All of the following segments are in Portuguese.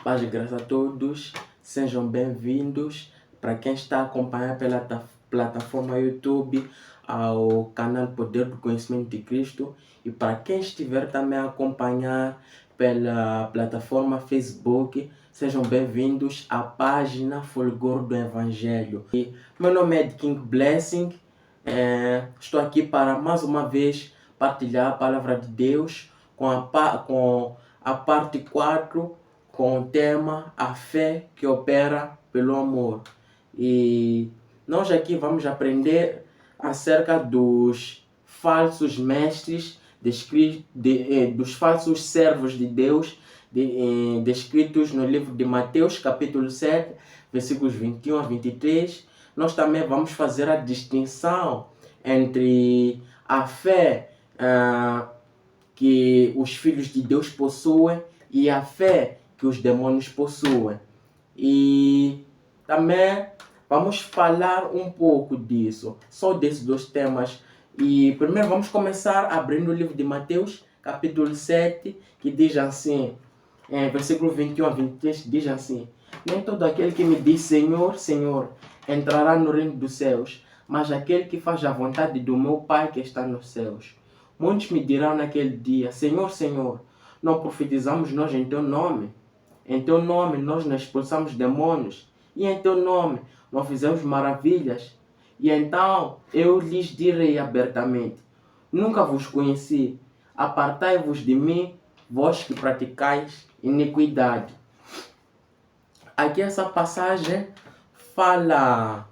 Paz e graça a todos, sejam bem-vindos. Para quem está a acompanhar pela plataforma YouTube, ao canal Poder do Conhecimento de Cristo, e para quem estiver também a acompanhar pela plataforma Facebook, sejam bem-vindos à página Fulgor do Evangelho. Meu nome é King Blessing, estou aqui para mais uma vez partilhar a palavra de Deus com a parte 4, com o tema A Fé que Opera pelo Amor. E nós aqui vamos aprender acerca dos falsos mestres, dos falsos servos de Deus, descritos no livro de Mateus, capítulo 7, versículos 21 a 23. Nós também vamos fazer a distinção entre a fé que os filhos de Deus possuem e a fé que os demônios possuem. E também vamos falar um pouco disso, só desses dois temas. E primeiro vamos começar abrindo o livro de Mateus, capítulo 7, que diz assim, versículo 21 a 23, diz assim: Nem todo aquele que me diz Senhor, Senhor, entrará no reino dos céus, mas aquele que faz a vontade do meu Pai que está nos céus. Muitos me dirão naquele dia: Senhor, Senhor, não profetizamos nós em teu nome? Em teu nome nós não expulsamos demônios, e em teu nome não fizemos maravilhas? E então eu lhes direi abertamente: Nunca vos conheci, apartai-vos de mim, vós que praticais iniquidade. Aqui essa passagem fala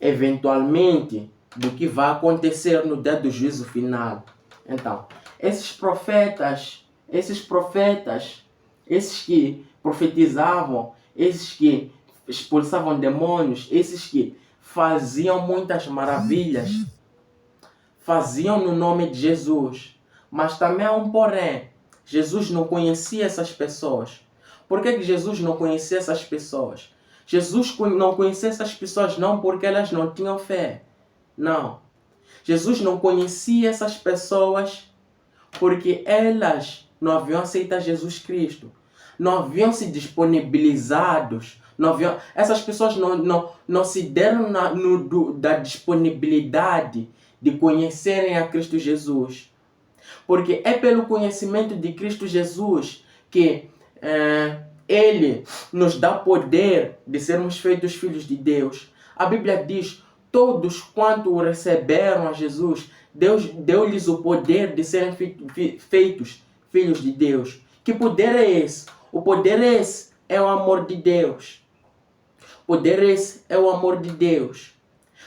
eventualmente do que vai acontecer no dia do juízo final. Então, esses profetas, esses que profetizavam, esses que expulsavam demônios, esses que faziam muitas maravilhas, faziam no nome de Jesus. Mas também há um porém. Jesus não conhecia essas pessoas. Por que Jesus não conhecia essas pessoas? Jesus não conhecia essas pessoas não porque elas não tinham fé. Não. Jesus não conhecia essas pessoas porque elas não haviam aceitado Jesus Cristo. Não haviam se disponibilizados. Essas pessoas não se deram da disponibilidade de conhecerem a Cristo Jesus. Porque é pelo conhecimento de Cristo Jesus que Ele nos dá poder de sermos feitos filhos de Deus. A Bíblia diz: todos quanto o receberam a Jesus, Deus deu-lhes o poder de serem feitos filhos de Deus. Que poder é esse? O poder esse é o amor de Deus. O poder esse é o amor de Deus.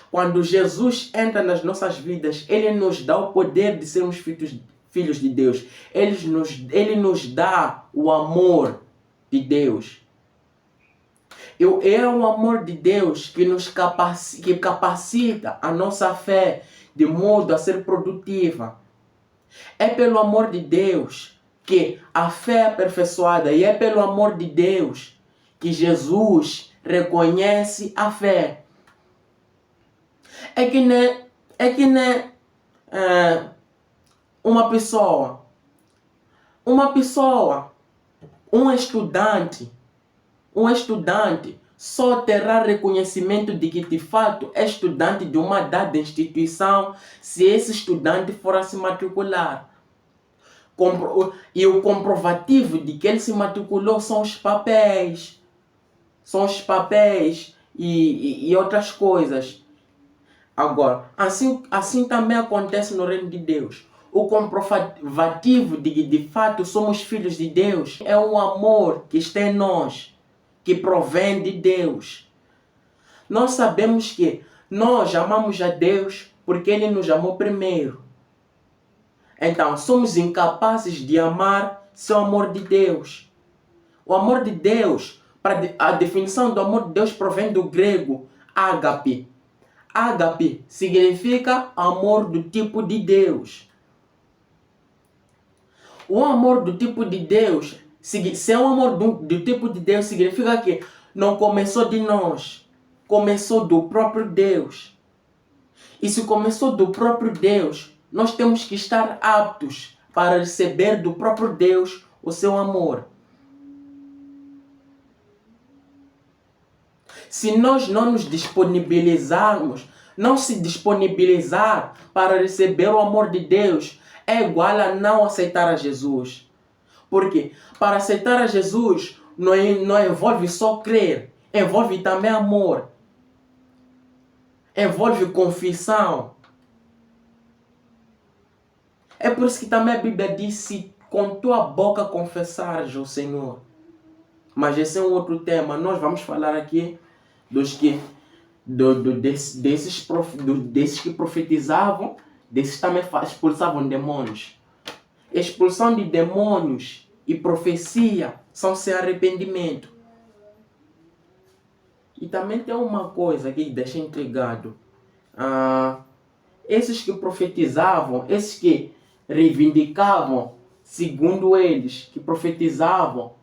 Quando Jesus entra nas nossas vidas, Ele nos dá o poder de sermos filhos de Deus. Ele nos dá o amor de Deus. É o amor de Deus que que capacita a nossa fé de modo a ser produtiva. É pelo amor de Deus que a fé é aperfeiçoada, e é pelo amor de Deus que Jesus reconhece a fé. É que nem uma pessoa, um estudante só terá reconhecimento de que de fato é estudante de uma dada instituição se esse estudante for a se matricular. E o comprovativo de que ele se matriculou são os papéis. E outras coisas. Agora, assim também acontece no reino de Deus. O comprovativo de que de fato somos filhos de Deus é o amor que está em nós, que provém de Deus. Nós sabemos que nós amamos a Deus porque Ele nos amou primeiro. Então, somos incapazes de amar sem o amor de Deus. O amor de Deus, a definição do amor de Deus provém do grego ágape. Ágape significa amor do tipo de Deus. O amor do tipo de Deus, se é o amor do tipo de Deus, significa que não começou de nós, começou do próprio Deus. E se começou do próprio Deus, nós temos que estar aptos para receber do próprio Deus o seu amor. Se nós não nos disponibilizarmos, não se disponibilizar para receber o amor de Deus, é igual a não aceitar a Jesus. Porque para aceitar a Jesus não envolve só crer, envolve também amor, envolve confissão. É por isso que também a Bíblia diz: se com tua boca confessares o Senhor. Mas esse é um outro tema. Nós vamos falar aqui desses que profetizavam, desses também expulsavam demônios. Expulsão de demônios e profecia são sem arrependimento. E também tem uma coisa que deixa intrigado. Esses que profetizavam, esses que reivindicavam, segundo eles, que profetizavam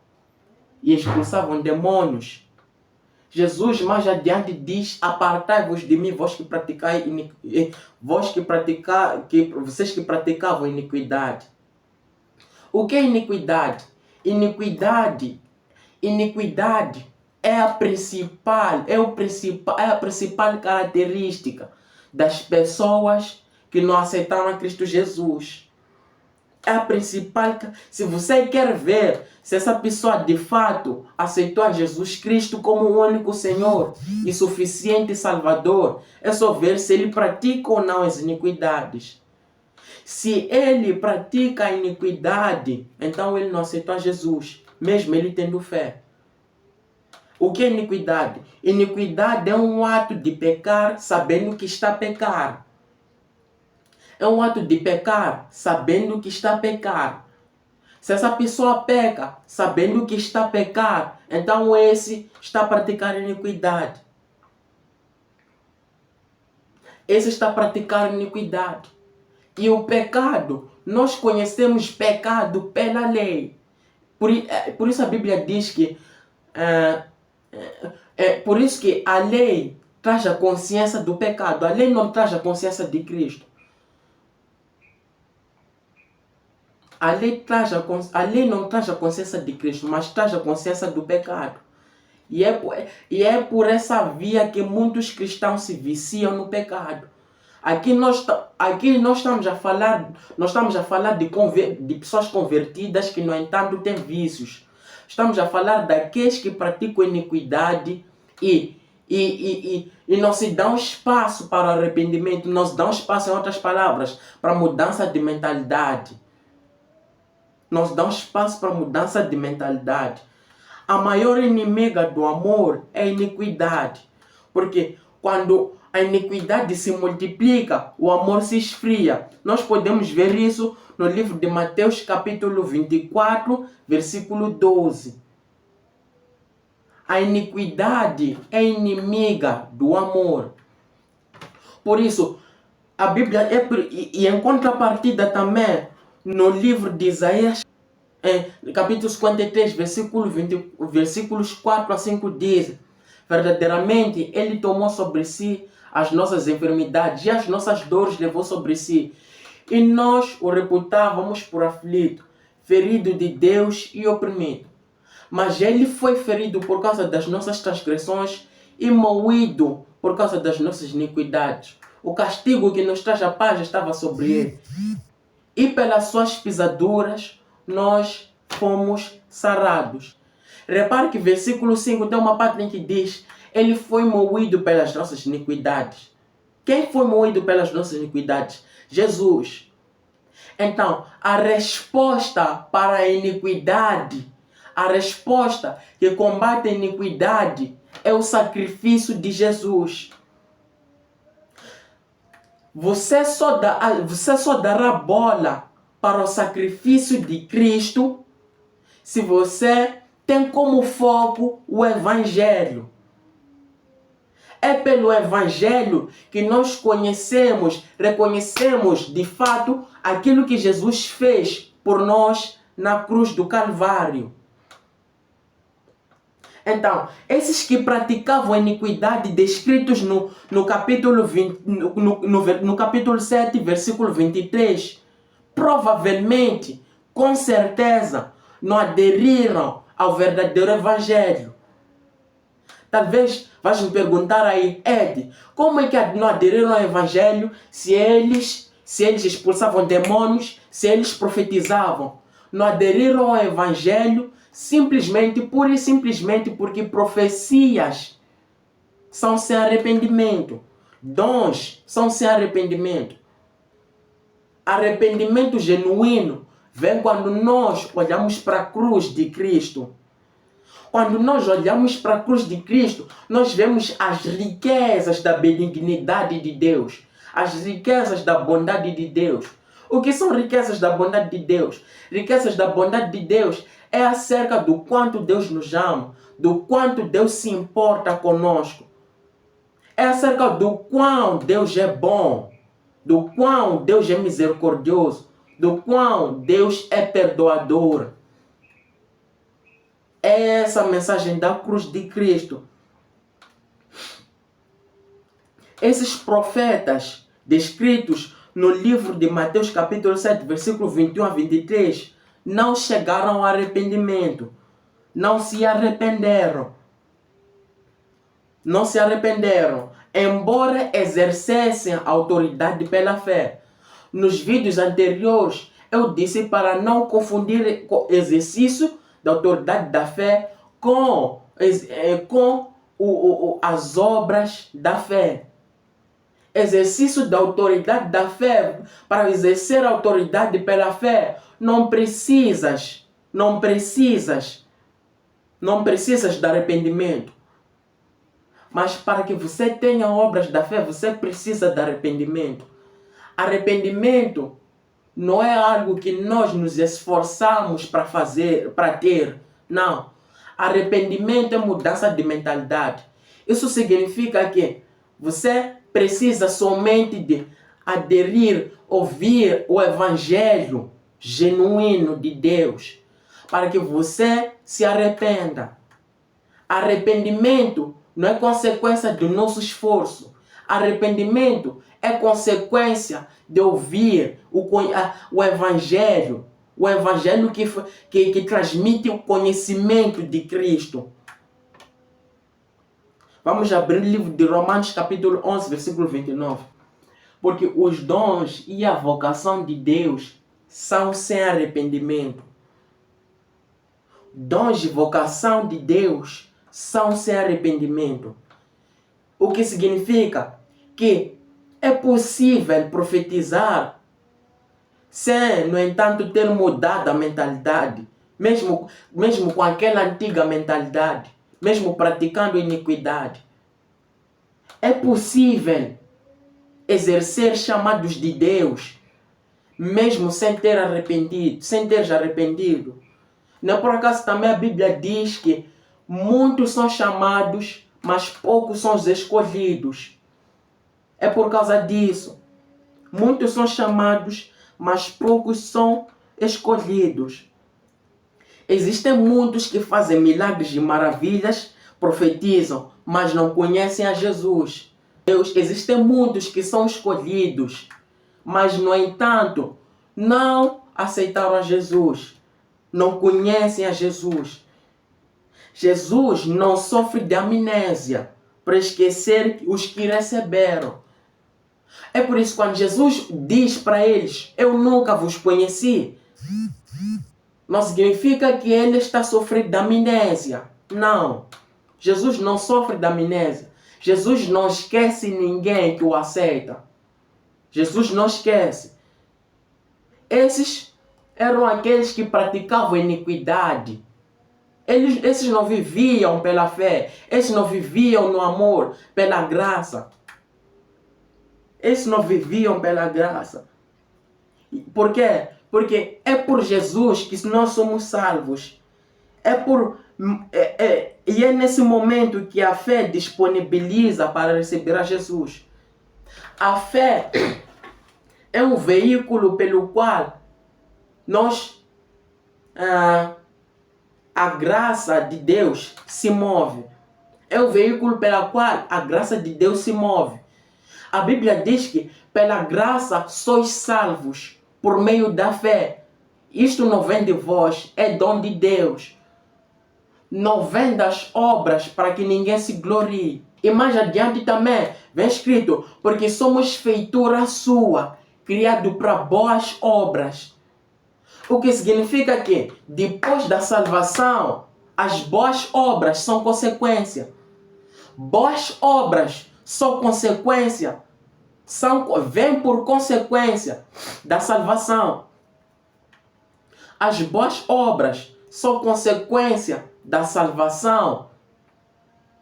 e expulsavam demônios, Jesus mais adiante diz: apartai-vos de mim, vocês que praticavam iniquidade. O que é iniquidade? Iniquidade é a principal característica das pessoas que não aceitaram a Cristo Jesus. É a principal. Se você quer ver se essa pessoa de fato aceitou a Jesus Cristo como o único Senhor e suficiente Salvador, é só ver se ele pratica ou não as iniquidades. Se ele pratica a iniquidade, então ele não aceitou a Jesus, mesmo ele tendo fé. O que é iniquidade? Iniquidade é um ato de pecar sabendo que está a pecar. É um ato de pecar sabendo que está a pecar. Se essa pessoa peca sabendo que está a pecar, então esse está a praticar iniquidade. Esse está a praticar iniquidade. E o pecado, nós conhecemos pecado pela lei. Por isso a Bíblia diz que por isso que a lei traz a consciência do pecado. A lei não traz a consciência de Cristo. A lei não traz a consciência de Cristo, mas traz a consciência do pecado. E é por essa via que muitos cristãos se viciam no pecado. Aqui nós estamos a falar de pessoas convertidas que, no entanto, têm vícios. Estamos a falar daqueles que praticam iniquidade e não se dão espaço para o arrependimento, não se dão espaço, em outras palavras, para mudança de mentalidade. Não se dão espaço para mudança de mentalidade. A maior inimiga do amor é a iniquidade. Porque quando a iniquidade se multiplica, o amor se esfria. Nós podemos ver isso no livro de Mateus, capítulo 24, versículo 12. A iniquidade é inimiga do amor. Por isso, a Bíblia e em contrapartida também, no livro de Isaías, capítulo 53, versículos 4 a 5 diz: verdadeiramente Ele tomou sobre si as nossas enfermidades e as nossas dores levou sobre si. E nós o reputávamos por aflito, ferido de Deus e oprimido. Mas Ele foi ferido por causa das nossas transgressões e moído por causa das nossas iniquidades. O castigo que nos traz a paz estava sobre Ele. E pelas suas pisaduras nós fomos sarados. Repare que versículo 5 tem uma parte em que diz: Ele foi moído pelas nossas iniquidades. Quem foi moído pelas nossas iniquidades? Jesus. Então, a resposta para a iniquidade, a resposta que combate a iniquidade é o sacrifício de Jesus. Você só dará bola para o sacrifício de Cristo se você tem como foco o Evangelho. É pelo Evangelho que nós reconhecemos de fato aquilo que Jesus fez por nós na cruz do Calvário. Então, esses que praticavam a iniquidade descritos no capítulo 7, versículo 23, provavelmente, com certeza, não aderiram ao verdadeiro Evangelho. Talvez vais me perguntar aí, Ed, como é que não aderiram ao Evangelho se eles expulsavam demônios, se eles profetizavam? Não aderiram ao Evangelho pura e simplesmente porque profecias são sem arrependimento. Dons são sem arrependimento. Arrependimento genuíno vem quando nós olhamos para a cruz de Cristo. Quando nós olhamos para a cruz de Cristo, nós vemos as riquezas da benignidade de Deus, as riquezas da bondade de Deus. O que são riquezas da bondade de Deus? Riquezas da bondade de Deus é acerca do quanto Deus nos ama, do quanto Deus se importa conosco. É acerca do quão Deus é bom, do quão Deus é misericordioso, do quão Deus é perdoador. É essa a mensagem da cruz de Cristo. Esses profetas descritos no livro de Mateus capítulo 7, versículo 21 a 23, não chegaram ao arrependimento. Não se arrependeram. Não se arrependeram, embora exercessem a autoridade pela fé. Nos vídeos anteriores, eu disse para não confundir o exercício da autoridade da fé com as obras da fé. Exercício da autoridade da fé, para exercer a autoridade pela fé, não precisas de arrependimento. Mas para que você tenha obras da fé, você precisa de arrependimento. Arrependimento não é algo que nós nos esforçamos para fazer, para ter. Não. Arrependimento é mudança de mentalidade. Isso significa que você precisa somente de aderir, ouvir o Evangelho genuíno de Deus, para que você se arrependa. Arrependimento não é consequência do nosso esforço. Arrependimento é consequência de ouvir o Evangelho. O Evangelho que transmite o conhecimento de Cristo. Vamos abrir o livro de Romanos capítulo 11, versículo 29. Porque os dons e a vocação de Deus são sem arrependimento. Dons e vocação de Deus são sem arrependimento. O que significa que é possível profetizar sem, no entanto, ter mudado a mentalidade, mesmo com aquela antiga mentalidade, mesmo praticando iniquidade. É possível exercer chamados de Deus, mesmo sem ter arrependido. Não é por acaso também a Bíblia diz que muitos são chamados, mas poucos são os escolhidos. É por causa disso. Muitos são chamados, mas poucos são escolhidos. Existem muitos que fazem milagres e maravilhas, profetizam, mas não conhecem a Jesus. Existem muitos que são escolhidos, mas, no entanto, não aceitaram a Jesus. Não conhecem a Jesus. Jesus não sofre de amnésia para esquecer os que receberam. É por isso que quando Jesus diz para eles, eu nunca vos conheci, não significa que ele está sofrendo de amnésia. Não. Jesus não sofre de amnésia. Jesus não esquece ninguém que o aceita. Jesus não esquece. Esses eram aqueles que praticavam iniquidade. Esses não viviam pela fé. Esses não viviam no amor, pela graça. Esses não viviam pela graça. Por quê? Porque é por Jesus que nós somos salvos. E é nesse momento que a fé disponibiliza para receber a Jesus. A fé é um veículo pelo qual a graça de Deus se move. É o veículo pelo qual a graça de Deus se move. A Bíblia diz que pela graça sois salvos por meio da fé. Isto não vem de vós, é dom de Deus. não vem das obras para que ninguém se glorie. E mais adiante também vem escrito, porque somos feitura sua, criado para boas obras. O que significa que depois da salvação, as boas obras são consequência. Boas obras são consequência, vêm por consequência da salvação. As boas obras são consequência da salvação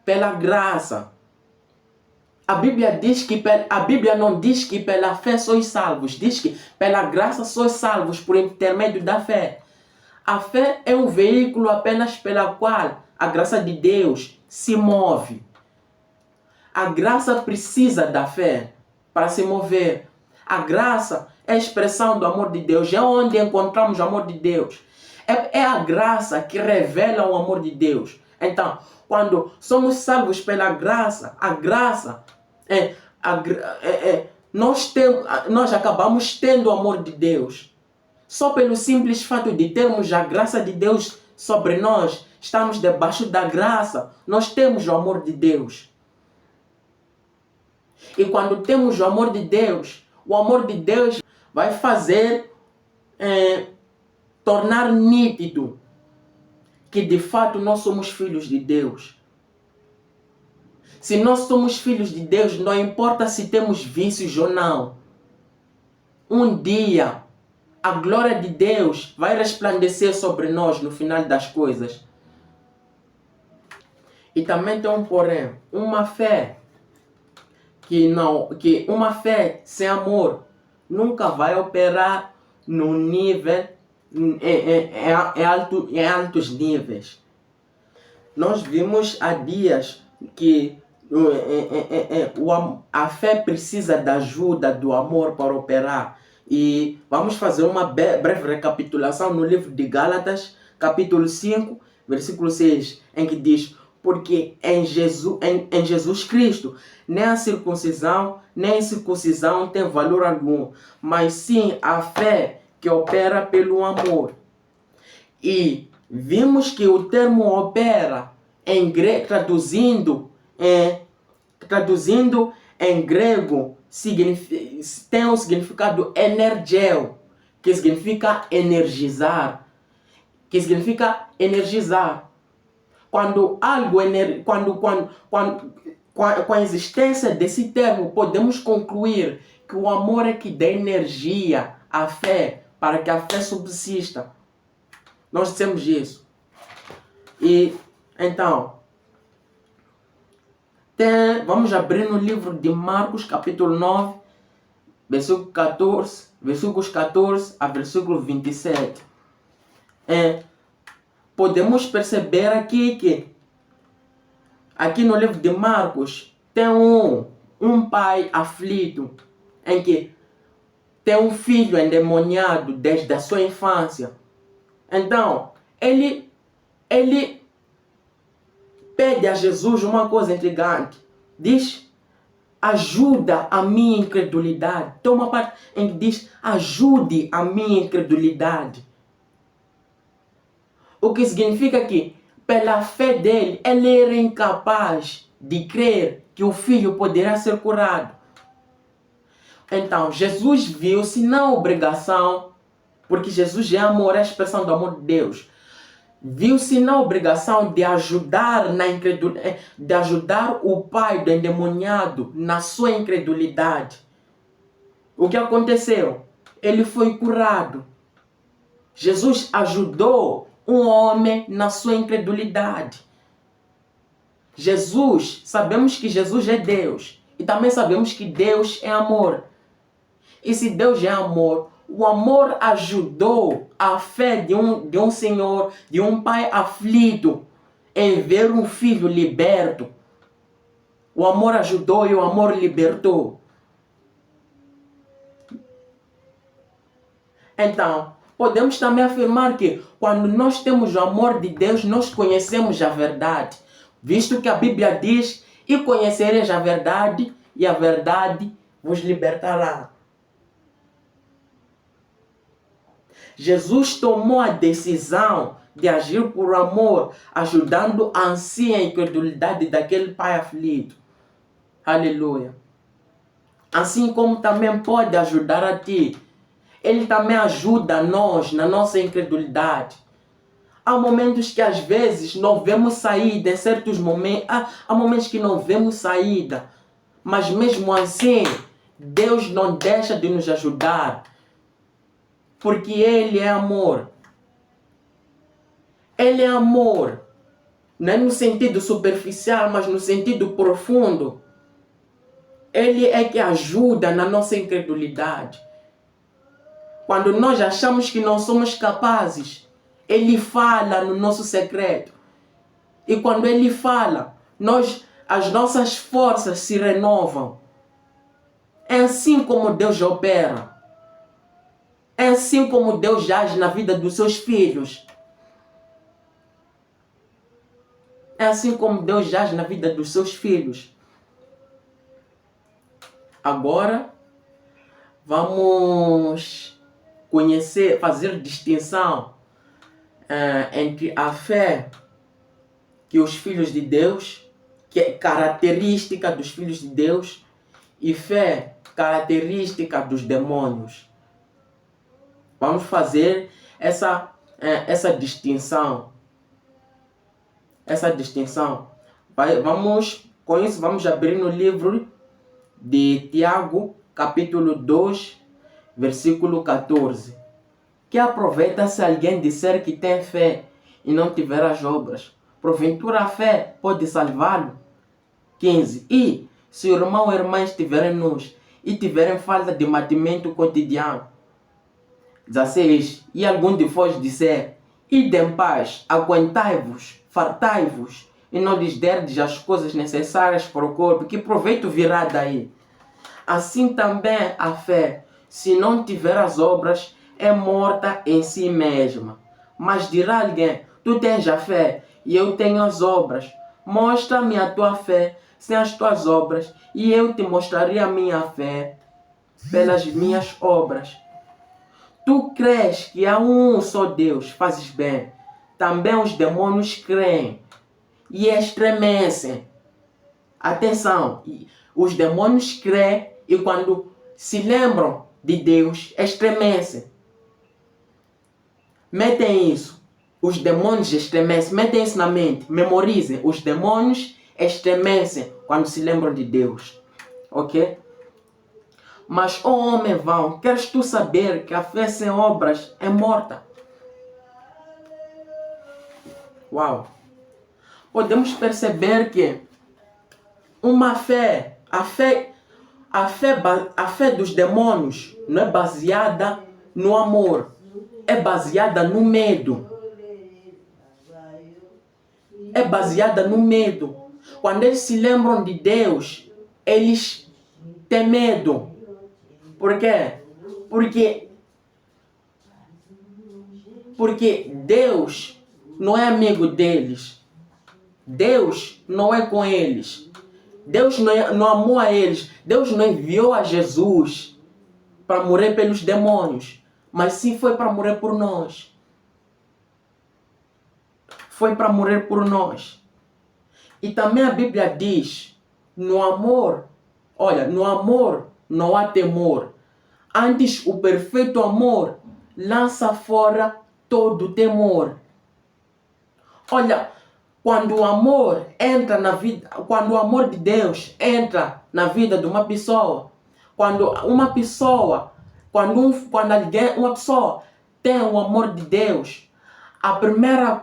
pela graça. A Bíblia não diz que pela fé sois salvos, diz que pela graça sois salvos por intermédio da fé. A fé é um veículo apenas pela qual a graça de Deus se move. A graça precisa da fé para se mover. A graça é a expressão do amor de Deus, é onde encontramos o amor de Deus. É a graça que revela o amor de Deus. Então, quando somos salvos pela graça, a graça nós acabamos tendo o amor de Deus. Só pelo simples fato de termos a graça de Deus sobre nós, estamos debaixo da graça, nós temos o amor de Deus. E quando temos o amor de Deus vai fazer tornar nítido que de fato nós somos filhos de Deus. Se nós somos filhos de Deus, não importa se temos vícios ou não. Um dia, a glória de Deus vai resplandecer sobre nós no final das coisas. E também tem um porém, uma fé uma fé sem amor nunca vai operar no nível em altos níveis. Nós vimos há dias que a fé precisa da ajuda do amor para operar. E vamos fazer uma breve recapitulação no livro de Gálatas, capítulo 5, versículo 6, em que diz: porque em Jesus Cristo, nem a circuncisão, nem a incircuncisão tem valor algum, mas sim a fé que opera pelo amor. E vimos que o termo opera, traduzindo em grego, tem o significado energeo, que significa energizar. Com a existência desse termo, podemos concluir que o amor é que dá energia à fé, para que a fé subsista. Nós dissemos isso. E então, vamos abrir no livro de Marcos, capítulo 9, versículos 14 a versículo 27. Podemos perceber aqui que aqui no livro de Marcos tem um pai aflito, em que tem um filho endemoniado desde a sua infância. Então, ele pede a Jesus uma coisa intrigante. Diz: ajuda a minha incredulidade. Tem uma parte em que diz: ajude a minha incredulidade. O que significa que, pela fé dele, ele era incapaz de crer que o filho poderá ser curado. Então, Jesus viu-se na obrigação, porque Jesus é amor, é a expressão do amor de Deus. Viu-se na obrigação de ajudar de ajudar o pai do endemoniado na sua incredulidade. O que aconteceu? Ele foi curado. Jesus ajudou um homem na sua incredulidade. Sabemos que Jesus é Deus. E também sabemos que Deus é amor. E se Deus é amor, o amor ajudou a fé de um senhor, de um pai aflito, em ver um filho liberto. O amor ajudou e o amor libertou. Então, podemos também afirmar que quando nós temos o amor de Deus, nós conhecemos a verdade. Visto que a Bíblia diz: e conhecereis a verdade, e a verdade vos libertará. Jesus tomou a decisão de agir por amor, ajudando assim a incredulidade daquele pai aflito. Aleluia. Assim como também pode ajudar a ti. Ele também ajuda nós na nossa incredulidade. Há momentos que às vezes não vemos saída, em certos momentos, há momentos que não vemos saída. Mas mesmo assim, Deus não deixa de nos ajudar. Porque Ele é amor. Ele é amor. Não é no sentido superficial, mas no sentido profundo. Ele é que ajuda na nossa incredulidade. Quando nós achamos que não somos capazes, Ele fala no nosso secreto. E quando Ele fala, as nossas forças se renovam. É assim como Deus opera. É assim como Deus age na vida dos seus filhos. É assim como Deus age na vida dos seus filhos. Agora, vamos fazer distinção entre a fé que os filhos de Deus, que é característica dos filhos de Deus, e fé característica dos demônios. Vamos fazer essa distinção. Essa distinção. Com isso, vamos abrir no livro de Tiago, capítulo 2, versículo 14. Que aproveita se alguém disser que tem fé e não tiver as obras? Porventura a fé pode salvá-lo? 15. E se o irmão ou irmã estiverem nus e tiverem falta de mantimento cotidiano? 16. E algum de vós disser: ide em paz, aguentai-vos, fartai-vos, e não lhes derdes as coisas necessárias para o corpo, que proveito virá daí? Assim também a fé, se não tiver as obras, é morta em si mesma. Mas dirá alguém: tu tens a fé e eu tenho as obras. Mostra-me a tua fé sem as tuas obras, e eu te mostrarei a minha fé pelas minhas obras. Tu crês que há um só Deus, fazes bem. Também os demônios creem e estremecem. Atenção, os demônios creem e quando se lembram de Deus, estremecem. Metem isso. Os demônios estremecem. Metem isso na mente. Memorizem. Os demônios estremecem quando se lembram de Deus. Ok? Mas, ó homem vão, queres tu saber que a fé sem obras é morta? Uau! Podemos perceber que a fé dos demônios não é baseada no amor, é baseada no medo. É baseada no medo. Quando eles se lembram de Deus, eles têm medo. Por quê? Porque Deus não é amigo deles. Deus não é com eles. Deus não amou a eles. Deus não enviou a Jesus para morrer pelos demônios. Mas sim foi para morrer por nós. Foi para morrer por nós. E também a Bíblia diz, no amor não há temor. Antes, o perfeito amor lança fora todo temor. Olha, quando o amor de Deus entra na vida de uma pessoa, uma pessoa tem o amor de Deus, a primeira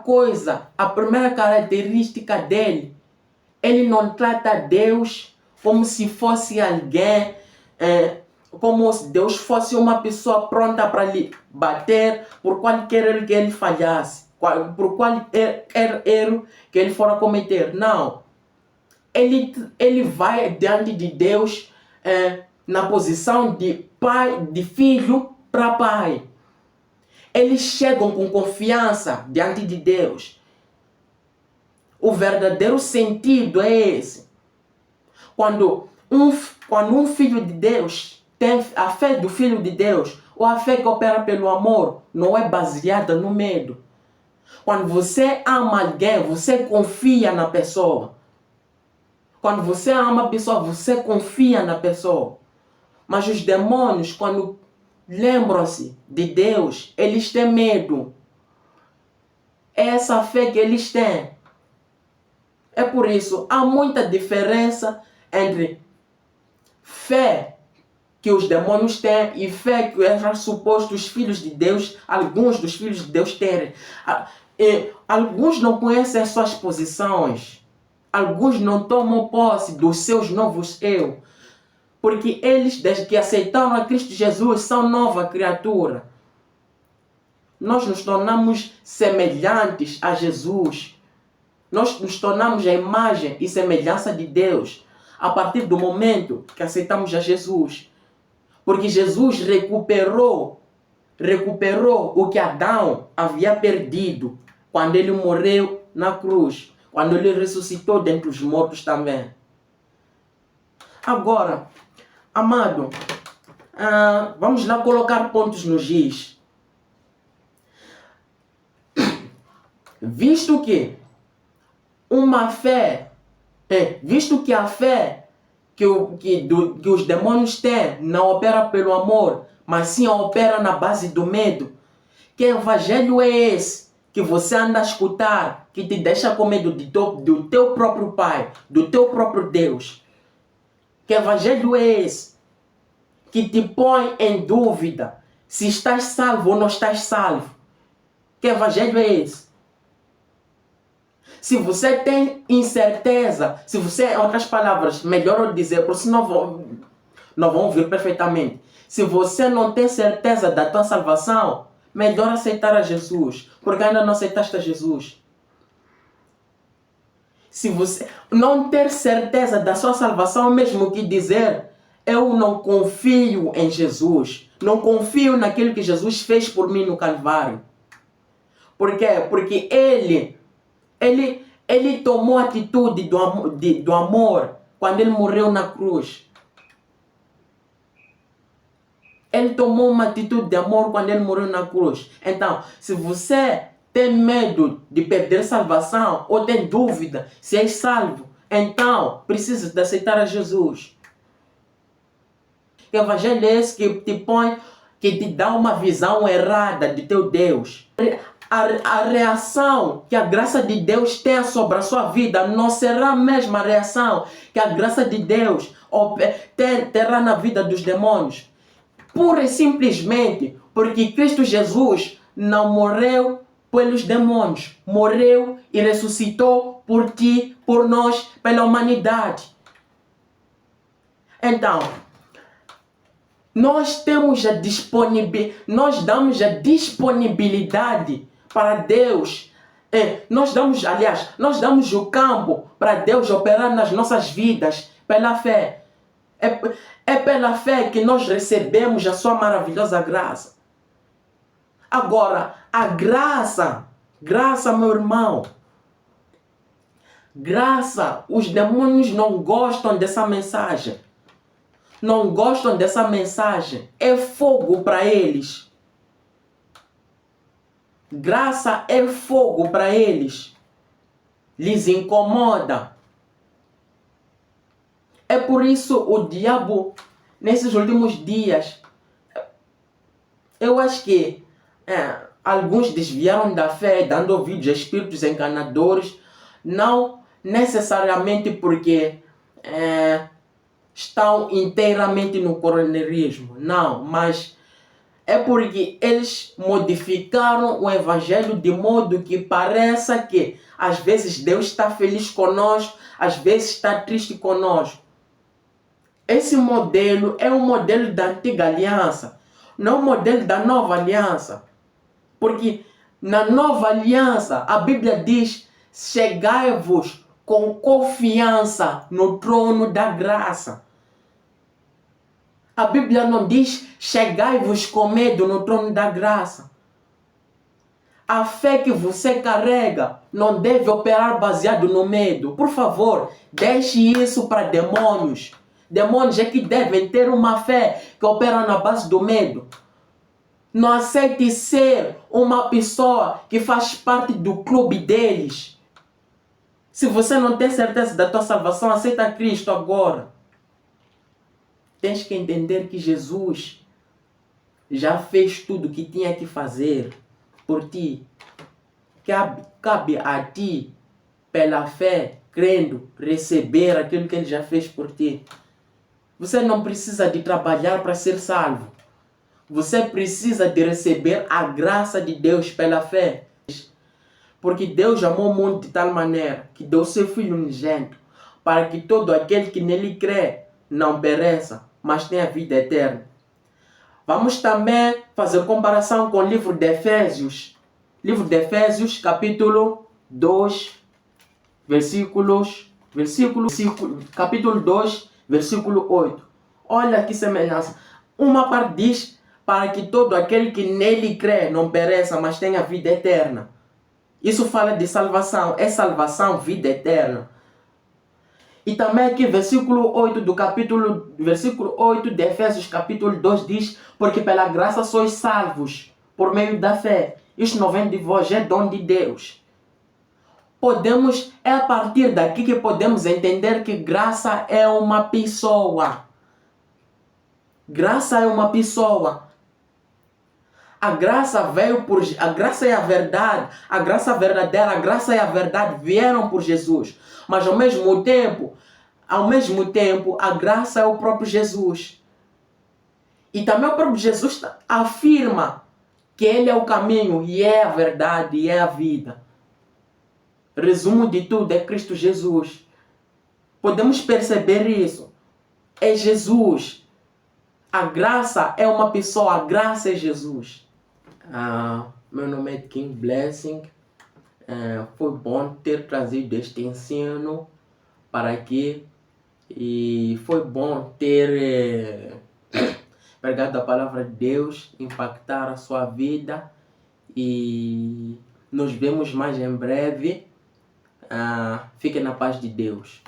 característica dele, ele não trata Deus como se fosse alguém, como se Deus fosse uma pessoa pronta para lhe bater por qualquer erro que ele falhasse, por qualquer erro que ele for a cometer. Não. Ele vai diante de Deus na posição de pai, de filho para pai. Eles chegam com confiança diante de Deus. O verdadeiro sentido é esse. Quando um filho de Deus tem a fé do Filho de Deus, ou a fé que opera pelo amor, não é baseada no medo. Quando você ama alguém, você confia na pessoa. Quando você ama a pessoa, você confia na pessoa. Mas os demônios, quando lembram-se de Deus, eles têm medo. É essa fé que eles têm. É por isso, há muita diferença entre fé que os demônios têm e fé que eram supostos filhos de Deus, alguns dos filhos de Deus terem. Alguns não conhecem as suas posições. Alguns não tomam posse dos seus novos eu. Porque eles, desde que aceitaram a Cristo Jesus, são nova criatura. Nós nos tornamos semelhantes a Jesus. Nós nos tornamos a imagem e semelhança de Deus a partir do momento que aceitamos a Jesus. Porque Jesus recuperou o que Adão havia perdido quando ele morreu na cruz, quando ele ressuscitou dentre os mortos também. Agora, amado, vamos lá colocar pontos nos is. Visto que a fé que os demônios têm não opera pelo amor, mas sim opera na base do medo. Que evangelho é esse que você anda a escutar, que te deixa com medo do teu próprio Pai, do teu próprio Deus? Que evangelho é esse que te põe em dúvida se estás salvo ou não estás salvo? Que evangelho é esse? Se você tem incerteza, se você, em outras palavras, melhor eu dizer, porque senão não vão ouvir perfeitamente. Se você não tem certeza da tua salvação, melhor aceitar a Jesus, porque ainda não aceitaste a Jesus. Se você não ter certeza da sua salvação, mesmo que dizer, eu não confio em Jesus, não confio naquilo que Jesus fez por mim no Calvário. Por quê? Porque ele tomou a atitude do amor quando ele morreu na cruz. Ele tomou uma atitude de amor quando ele morreu na cruz. Então, se você tem medo de perder salvação ou tem dúvida se és salvo, então precisa de aceitar a Jesus. O evangelho é esse que te põe, que te dá uma visão errada de teu Deus. A reação que a graça de Deus tem sobre a sua vida não será a mesma reação que a graça de Deus terá na vida dos demônios. Pura e simplesmente porque Cristo Jesus não morreu pelos demônios, morreu e ressuscitou por ti, por nós, pela humanidade. Então, nós damos a disponibilidade para Deus. Nós damos o campo para Deus operar nas nossas vidas pela fé. É pela fé que nós recebemos a sua maravilhosa graça. Agora, a graça, meu irmão, graça, os demônios não gostam dessa mensagem. Não gostam dessa mensagem. É fogo para eles. Graça é fogo para eles. Lhes incomoda. É por isso o diabo, nesses últimos dias, eu acho que alguns desviaram da fé, dando ouvidos a espíritos enganadores, não necessariamente porque estão inteiramente no coronelismo, não, mas é porque eles modificaram o evangelho de modo que pareça que às vezes Deus está feliz conosco, às vezes está triste conosco. Esse modelo é o modelo da antiga aliança, não o modelo da nova aliança. Porque na nova aliança a Bíblia diz: chegai-vos com confiança no trono da graça. A Bíblia não diz: chegai-vos com medo no trono da graça. A fé que você carrega não deve operar baseado no medo. Por favor, deixe isso para demônios. Demônios é que devem ter uma fé que opera na base do medo. Não aceite ser uma pessoa que faz parte do clube deles. Se você não tem certeza da tua salvação, aceita Cristo agora. Tens que entender que Jesus já fez tudo o que tinha que fazer por ti. Cabe a ti, pela fé, crendo, receber aquilo que Ele já fez por ti. Você não precisa de trabalhar para ser salvo. Você precisa de receber a graça de Deus pela fé. Porque Deus amou o mundo de tal maneira que deu seu Filho unigênito para que todo aquele que nele crê não pereça, mas tenha vida eterna. Vamos também fazer comparação com o livro de Efésios. Livro de Efésios, capítulo 2, capítulo 2, versículo 8. Olha que semelhança. Uma parte diz para que todo aquele que nele crê não pereça, mas tenha vida eterna. Isso fala de salvação. É salvação, vida eterna. E também aqui, versículo 8 de Efésios, capítulo 2, diz: porque pela graça sois salvos, por meio da fé. Isto não vem de vós, é dom de Deus. É a partir daqui que podemos entender que graça é uma pessoa. Graça é uma pessoa. A graça veio por... A graça é a verdade. A graça verdadeira, a graça e a verdade vieram por Jesus. Mas ao mesmo tempo, a graça é o próprio Jesus. E também o próprio Jesus afirma que Ele é o caminho, e é a verdade, e é a vida. Resumo de tudo é Cristo Jesus. Podemos perceber isso. É Jesus. A graça é uma pessoa, a graça é Jesus. Meu nome é King Blessing. Foi bom ter trazido este ensino para aqui. E foi bom ter pregado a palavra de Deus, impactar a sua vida. E nos vemos mais em breve. Fiquem na paz de Deus.